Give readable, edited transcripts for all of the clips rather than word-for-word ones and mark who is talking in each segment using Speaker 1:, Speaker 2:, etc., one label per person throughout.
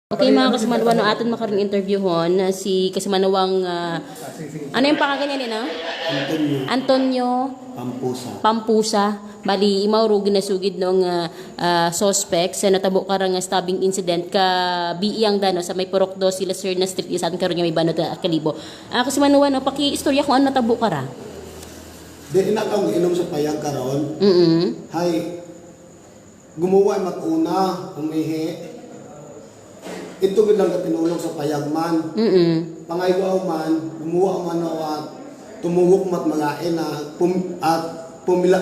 Speaker 1: Okay mga kasimanwa, no aton makaroon interview hon na si kasimanawang ano yung pangalan niya nina? Antonio Pampusa. Bali imaw ro ginasugid nung suspect sa natabo karang stabbing incident ka biiyang dano sa may Purok 2 sila Sir na street isan karon nga may banod kalibo. Kasimanwa no paki-istorya kung ano natabo kara.
Speaker 2: Di inakaw inom sa payag karon. Hay gumawa matuna, umihi. Ito bilang katinulong sa payagman. Pangaywaw man, gumawa man at tumuhok mat malain na pumila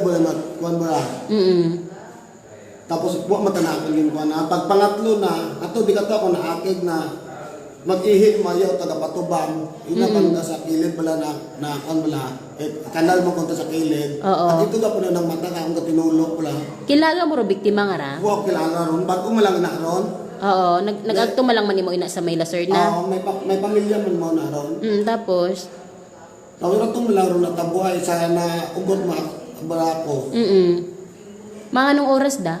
Speaker 2: ba na kuan ba. Tapos buwa matanakon yung kuan na. Pag pangatlo na, ato di kato ako naakig na mag-ihi mayo taga Patubang. Inapan ka sa kilid bala na kuan bala. Kanal mo kunta sa kilid. At ito ka po na ng mata ka kung katinulong bala.
Speaker 1: Kilala mo ro biktima nga ra?
Speaker 2: Buwa kilala ron. Bago malang na ron.
Speaker 1: Oo, nag-agto malang man mo ina sa may Sir na.
Speaker 2: Oo, may pamilya man mo na ron.
Speaker 1: Tapos
Speaker 2: tawag ito malang ron na tabuhay sa na ugot barako.
Speaker 1: Mga anong oras da?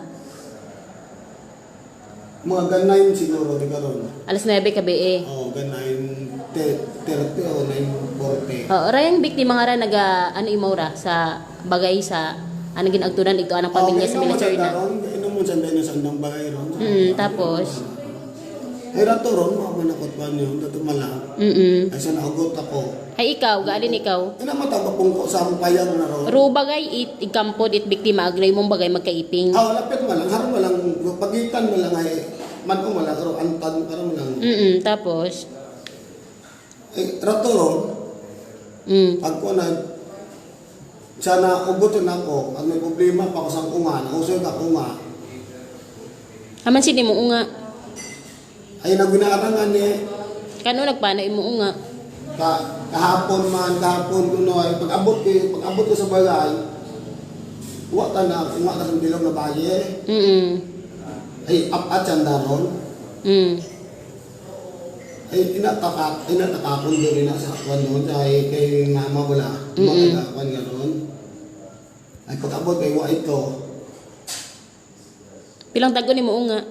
Speaker 2: Mga ganayin siguro di karon.
Speaker 1: Alas 9 kabi
Speaker 2: Oo, ganayin 30 o 9:40.
Speaker 1: Oo, rayang biktima nga ra ano imora sa bagay sa anong ginagtunan ito anong pamilya sa Sir na.
Speaker 2: Inom mo sa dahil sa andang bagay ron.
Speaker 1: Tapos
Speaker 2: ay rato ron, mga manakot pa niyo, dato malang. Ay sa naugot ako.
Speaker 1: Ay ikaw, gaalin ikaw?
Speaker 2: Inamatagapong ko sa among payag na ron.
Speaker 1: Ro bagay ikampod it biktima agray mong bagay magkaiping.
Speaker 2: Lapit mo lang, harap mo lang, pagitan mo lang ay man mo lang, pero antan para mo lang.
Speaker 1: Tapos
Speaker 2: ay rato ron. Pag ko na sana ugutin ako, ang may problema pa ko sa unga, nausoy ka unga.
Speaker 1: Haman sini mo unga.
Speaker 2: Ay naginarangan ni
Speaker 1: Kano nagpano imo unga?
Speaker 2: kahapon kuno ay pag-abot ko sa bagay. Wa ta na unga ka sa bilog na baye. Ay apat sandaron. Ay inatakapon din na sa kwan doon kay mama wala. Mga kwan ganon. Ay pag-abot kay wa ito.
Speaker 1: Pilang tago ni mo unga?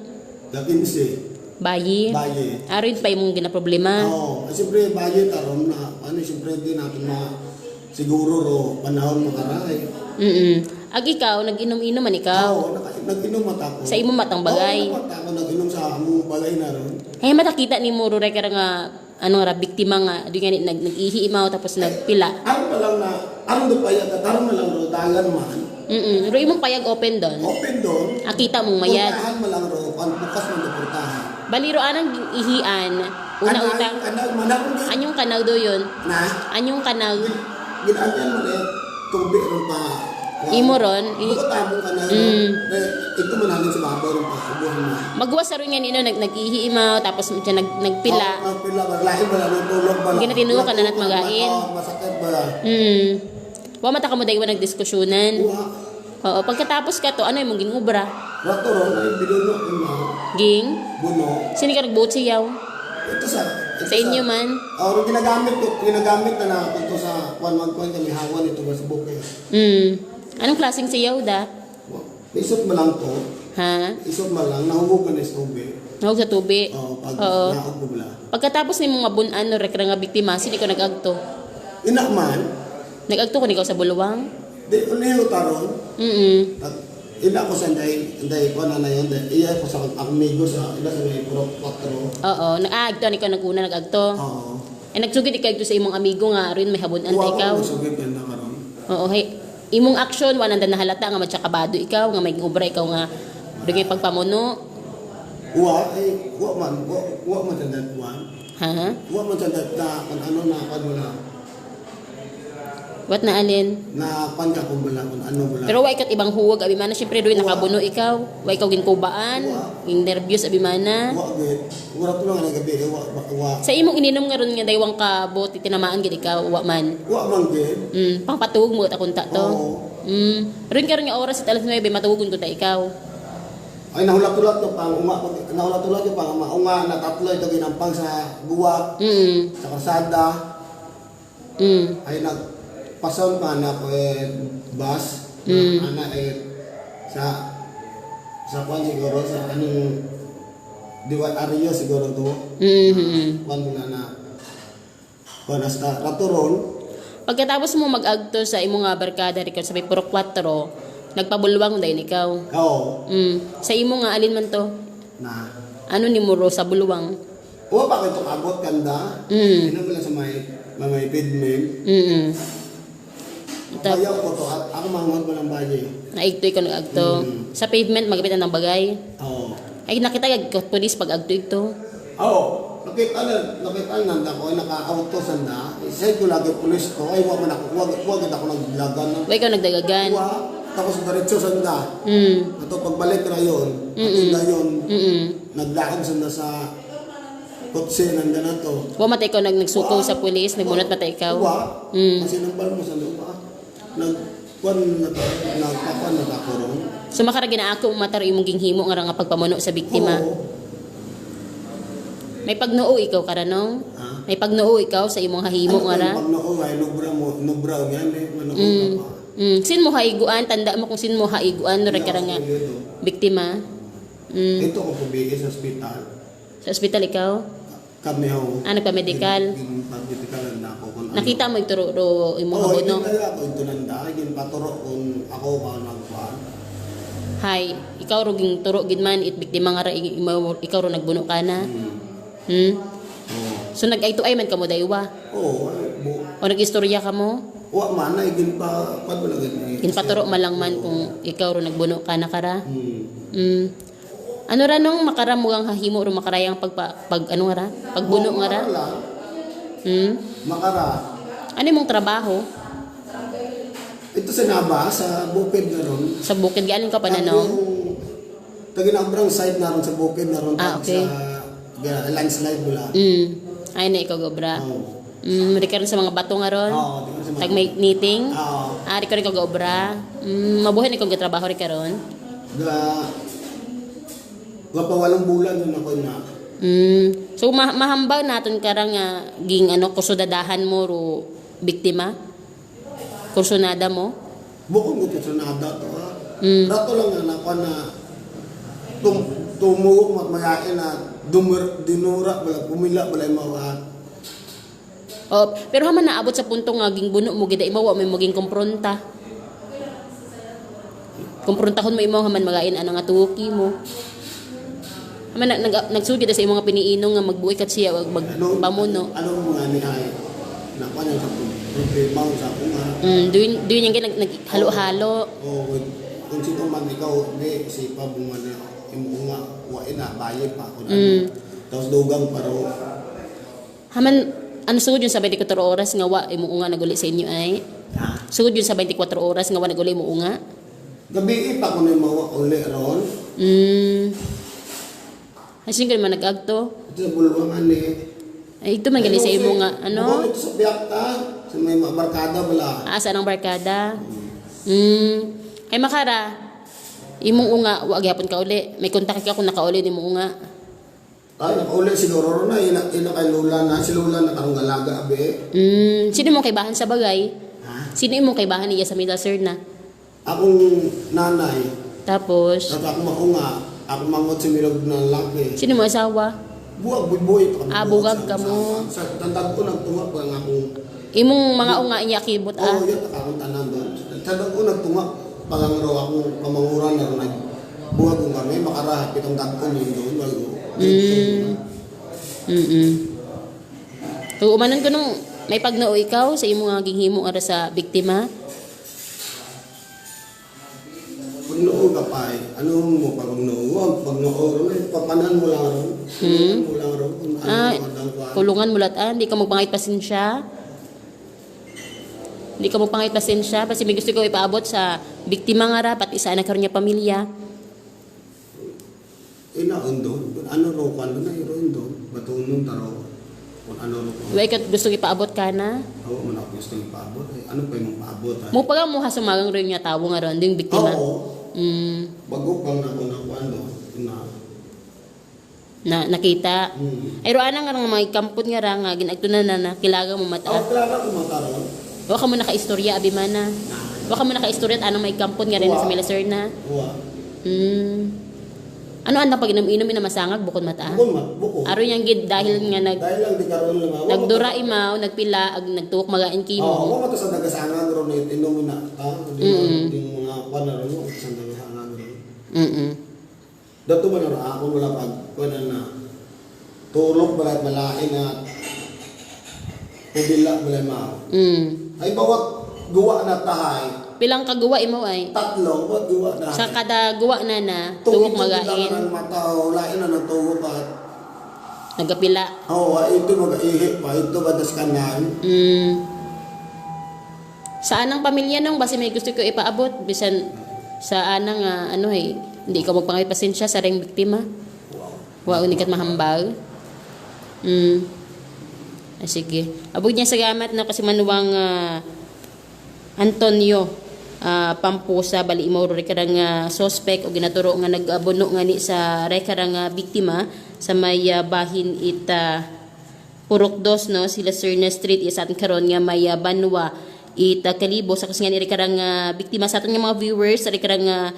Speaker 2: 15.
Speaker 1: Bayi. Arid pa imong ginaproblema.
Speaker 2: Oo, siyempre bayi taron na siyempre din natin na siguro ro panahon mo karay.
Speaker 1: Ag ikaw nag-inom-inom man ikaw.
Speaker 2: Oo, nag-inom mata ko.
Speaker 1: Sa imo matang bagay.
Speaker 2: Oo, mata ko nag-inom sa among bagay na ron.
Speaker 1: Ay matakita ni mo ro kaya nga ano nga biktima nga di nga nag-ihi imaw tapos nagpila.
Speaker 2: Ano pa lang na do pa yan taron na lang ro dalan man.
Speaker 1: Ro imong payag open doon.
Speaker 2: Open doon.
Speaker 1: Akita mong mayad.
Speaker 2: Portahan mo lang ro bukas mo portahan.
Speaker 1: Baliro anang ihian. Una utang. Anyong kanal do yun?
Speaker 2: Na?
Speaker 1: Anyong kanal?
Speaker 2: Ginanyan mo na tubig ron pa.
Speaker 1: Imo ron?
Speaker 2: Bukatamo ka na. Ito mo namin sa babaw ron pa. Subuhan mo.
Speaker 1: Magwas ron nga nino, nag-ihi imaw, tapos siya nagpila.
Speaker 2: Nagpila, maglahin ba lang, tulog ba lang.
Speaker 1: Ginatinuo ka na na't magain.
Speaker 2: Masakit ba lang.
Speaker 1: Wa mata ka mo dahil nagdiskusyonan. Oo, pagkatapos ka to, ano yung mong ginubra?
Speaker 2: Rato ron, ay binuno ina.
Speaker 1: Ging?
Speaker 2: Buno.
Speaker 1: Sino ka nagbuot siyaw?
Speaker 2: Ito sa
Speaker 1: inyo man?
Speaker 2: Oo, ginagamit na ito sa kuwan kami hawan ito sa bukid.
Speaker 1: Anong klaseng siyaw da?
Speaker 2: Isot mo lang to.
Speaker 1: Ha?
Speaker 2: Isot mo lang, nahugog ka na sa tubig.
Speaker 1: Nahug sa tubi?
Speaker 2: Oo, nahugog mo lang.
Speaker 1: Pagkatapos ni mong mabunan, no, rekra nga biktima, sino ka nag-agto?
Speaker 2: Ina man.
Speaker 1: Nag-agto ko ikaw sa buluwang?
Speaker 2: Di, uliho taron. Ina ko sa nday ko na yun. Iya ko sa amigo sa ila sa may Purok 4.
Speaker 1: Oo, nag-agto ikaw nag-una nag-agto.
Speaker 2: Oo.
Speaker 1: Nagsugid ikaw sa imong amigo nga rin may habunan ta ikaw.
Speaker 2: Sugid ka na karon.
Speaker 1: Oo, hey. Imong action wala nang nahalata nga matsakabado ikaw nga may obra ikaw nga dugay pagpamuno.
Speaker 2: Wa man tandat wan.
Speaker 1: Ha?
Speaker 2: Wa man tandat na ano na wala.
Speaker 1: What na alin?
Speaker 2: Na ka kung wala kung ano wala.
Speaker 1: Pero wa ikat ibang huwag abi mana syempre doy nakabuno ikaw. Wa ikaw ginkubaan, yung nervyos abi mana.
Speaker 2: Wa gid. Wala to lang nga gabi wa.
Speaker 1: Sa imong ininom nga ron nga daywang ka bote tinamaan gid ikaw wa man.
Speaker 2: Wa man gid.
Speaker 1: Pangpatuog mo ta kunta to. Ron karon nga oras sa alas 9 matugon kunta ikaw.
Speaker 2: Ay nahulat-ulat ko pang nahulat-ulat ko pang maunga na tatlo ito ginampang sa buwak. Sa kalsada. Ay pason pa na ko bus ana sa kwan siguro sa anong di ba Ario siguro to. Kuan mo na kuan hasta ratoron.
Speaker 1: Pagkatapos mo mag-agto sa imong nga barkada rikon sa may Puro 4, nagpabulwang dayon ikaw.
Speaker 2: Oo.
Speaker 1: Sa imo nga alin man to?
Speaker 2: Na.
Speaker 1: Ano ni Muro sa bulwang?
Speaker 2: O pa ko abot kanda. Ino mo lang sa may pavement. Ayaw ko to at ako mangon ko ng baye.
Speaker 1: Naigto ikaw nag-agto. Sa pavement magapitan ng bagay.
Speaker 2: Oo.
Speaker 1: Ay nakita kag pulis pag agto ito.
Speaker 2: Oo. Nakita na ako naka-auto sanda. Say ko lagi pulis ko. Ay wag ako naglagan ng.
Speaker 1: Wa ikaw nagdagagan.
Speaker 2: Tapos diretso sanda. Ato pagbalik ra yon. Ngayon. Naglakad sanda sa kotse nanda na to.
Speaker 1: Wa matay ikaw nagsuko sa pulis, nagmunot matay ikaw.
Speaker 2: Kasi nambal mo sa lupa. Nagkuan na to, nagpapan na ako ron.
Speaker 1: So makara ginaako mataro imong ginghimo nga nga pagpamuno sa biktima.
Speaker 2: Oo.
Speaker 1: May pagnuo ikaw karanong? May pagnuo ikaw sa imong hahimo nga ra?
Speaker 2: Pag noo ay nubra yan eh.
Speaker 1: Sin mo haiguan, tanda mo kung sin mo haiguan no ra nga biktima.
Speaker 2: Ito ko pabigay sa ospital.
Speaker 1: Sa ospital ikaw?
Speaker 2: Kami ho.
Speaker 1: Nagpa-medical.
Speaker 2: Nagpa-medical na ako.
Speaker 1: Nakita mo ituro imong
Speaker 2: Oo,
Speaker 1: habod no?
Speaker 2: hindi ako ito nanda. Yung paturo kung ako ka nagpaan.
Speaker 1: Hay, ikaw ro ging turo gid man it biktima nga ra ikaw ro nagbuno ka na.
Speaker 2: Oo.
Speaker 1: So nag-aito ay man kamo daywa.
Speaker 2: Oo.
Speaker 1: O nag-istorya ka mo?
Speaker 2: Wa man ay ginpa pad wala gid.
Speaker 1: Ginpaturo man lang man kung ikaw ro nagbuno ka na kara. Ano ra nung makaramugang hahimo ro makarayang pag ano nga ra? Pagbuno nga ra?
Speaker 2: Makara.
Speaker 1: Ano imong trabaho?
Speaker 2: Ito sa Naba, sa bukid na ron.
Speaker 1: Sa bukid galing ka pa na no?
Speaker 2: Taginambrang site na ron sa bukid na ron.
Speaker 1: Okay.
Speaker 2: Sa landslide mula.
Speaker 1: Ay na ikaw gobra.
Speaker 2: Oo.
Speaker 1: Di ka rin sa mga bato nga ron?
Speaker 2: Oo.
Speaker 1: Tag may knitting?
Speaker 2: Oo.
Speaker 1: Di ka rin ikaw gobra? Mabuhay na ikaw gatrabaho rin ka ron?
Speaker 2: Pa walang bulan yun ako na.
Speaker 1: So mahambaw naton karang ging kusudadahan mo ro biktima? Kursunada mo?
Speaker 2: Bukong ko sa nada to ha. Rato lang na ako na tumuok matmayain na dinura bala pumila bala mawa.
Speaker 1: Pero haman naabot sa punto nga ging buno mo gid imo wa may maging kompronta. Komprontahon mo imo haman magain ano nga tuki mo. Haman nagsugid sa imo nga piniinong nga magbuhay kat siya wag magpamuno.
Speaker 2: Ano mga ni ay na kanya sa problema sa kuma.
Speaker 1: Doon yung naghalo-halo.
Speaker 2: Kung sino man ikaw di si pa bumana imo nga wa ina baye pa ko. Tapos dugang paro.
Speaker 1: Haman ano sugod yun sa 24 oras nga wa imo nga naguli sa inyo ay? Sugod yun sa 24 oras nga wa naguli mo nga?
Speaker 2: Gabi pa ko na mawa uli ron.
Speaker 1: Asin ka naman nag-agto?
Speaker 2: Ito sa bulwangan ni.
Speaker 1: Ay ito man gali sa imo nga ano?
Speaker 2: Ito sa biyakta. Sa may barkada bala.
Speaker 1: Saan ang barkada? Ay makara. Imong unga wa gyapon ka uli. May kontak ka kung nakauli nimo unga.
Speaker 2: Ay nakauli siguro na ina kay Lula na si Lula na karong galaga abe.
Speaker 1: Sino mo kay bahan sa bagay? Sino imong kay bahan niya sa middle sir na?
Speaker 2: Akong nanay.
Speaker 1: Tapos
Speaker 2: Ako maunga. Ako mangot si Mirog na laki.
Speaker 1: sino mo asawa?
Speaker 2: Buwag buboy.
Speaker 1: Bugag ka mo.
Speaker 2: Sa tandang ko nagtunga pa nga akong.
Speaker 1: Imong mga unga niya kibot
Speaker 2: Oo, yan nakakong tanan doon. Tandang ko nagtunga. Pangangro akong pamanguran na rin. Buwag kong kami. Makarahat itong dagkon yun doon. Bago.
Speaker 1: So umanon ko nung may pagnao ikaw sa imong nga ginghimo ara sa biktima.
Speaker 2: Pag noo ka pa ano mo pag noo? Pag noo rin, papanan mo lang rin. Papanan mo lang rin. Kung ano ka.
Speaker 1: Kulungan mo latan, di ka magpangit pasensya. Hindi ka magpangit pasensya kasi may gusto ko ipaabot sa biktima nga ra pati sa anak niya pamilya.
Speaker 2: Inaon doon. Ano ro kan na iron doon. Batunong taro. Kung ano ro.
Speaker 1: Way ka gusto ipaabot ka na.
Speaker 2: Oo, man ako gusto ipaabot. Ano pa yung paabot?
Speaker 1: Mo pa mo hasumagang rin niya tawo nga ron ding biktima.
Speaker 2: Oo. Bago pang ako na ano.
Speaker 1: Na nakita. Ay roana nga nga mga kampot nga ra nga ginagtunan na kilaga mo mata.
Speaker 2: Klaro ko mataron.
Speaker 1: Wa ka mo naka-istorya abimana. Wa ka mo naka-istorya at anong may kampon nga rin sa Milaser na.
Speaker 2: Uwa.
Speaker 1: Ano ang pag inom-inom na masangag bukod mata?
Speaker 2: Buko.
Speaker 1: Aron yang gid dahil nga
Speaker 2: Dahil lang di karon lang.
Speaker 1: nagdura imaw, nagpila, ag nagtuok magain kimo.
Speaker 2: Oo, mo to sa nagasangan ron na inom na. Yung mga kuan na ron, sa nagasangan ron. Dato man ra ako wala pag kuan na tulog balay malain na pubila balay mao. Ay bawat guwa na tahay.
Speaker 1: Pilang kagawa imo ay?
Speaker 2: Tatlong bawat guwa na.
Speaker 1: Sa kada guwa na tuok magain.
Speaker 2: Ang mata o lain na natuwa pa.
Speaker 1: Nagapila.
Speaker 2: Oo, ito mag-ihi pa. Ito badas kanan.
Speaker 1: Sa anang pamilya nung basi may gusto ko ipaabot bisan sa anang hindi ka magpangay pasensya sa ring biktima. Wa unikat mahambal. Ay, sige. Abog niya sa gamat na kasi manuwang Antonio Pampusa bali imo ro karang suspect o ginaturo nga nagabuno nga ni sa rekarang biktima sa may bahin ita Purok 2 no sila Serna Street is atin karon nga may Banwa ita Kalibo sa kasi nga ni karang biktima sa aton nga mga viewers sa karang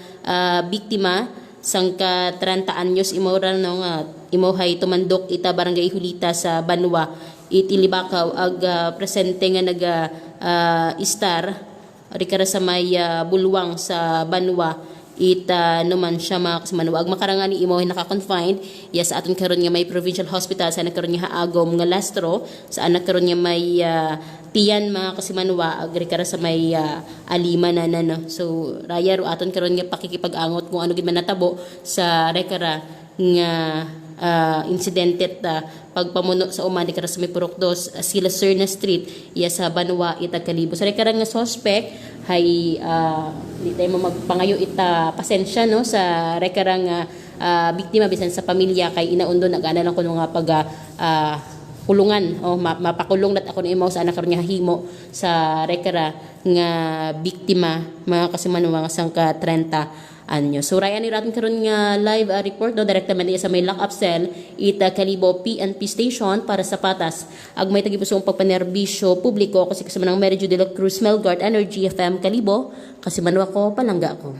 Speaker 1: biktima sangka 30 anyos imo ra no nga imo hay tumandok ita barangay Hulita sa Banwa itilibakaw ag presente nga naga istar rikara sa may bulwang sa Banwa ita naman siya makasmanuwag makarangan ni imo naka-confined yes aton karon nga may provincial hospital sa karon nga haagom nga Lastro sa anak karon nga may tiyan mga kasimanwa agrikara sa may alima na no. So raya ro aton karon nga pakikipag-angot kung ano gid man natabo sa rekara nga insidente pagpamuno sa umani kara sa may Purok 2 sila Serna Street iya sa Banwa ita Kalibo sa rekara nga suspect hay di tayo mo magpangayo ita pasensya no sa rekara nga biktima bisan sa pamilya kay inaundo nagana lang kuno nga pag kulungan o mapakulong nat ako ni imaw sa anak karon nga himo sa rekara nga biktima mga kasimanwa nga sangka 30 anyo. So raya ni raton karon nga live report no direktamente sa may lock-up cell ita Kalibo PNP station para sa patas ag may tagipusong pagpanerbisyo publiko kasi kasamanang Mary Jo de la Cruz Melgard Energy FM Kalibo kasi manwa ko palangga ko.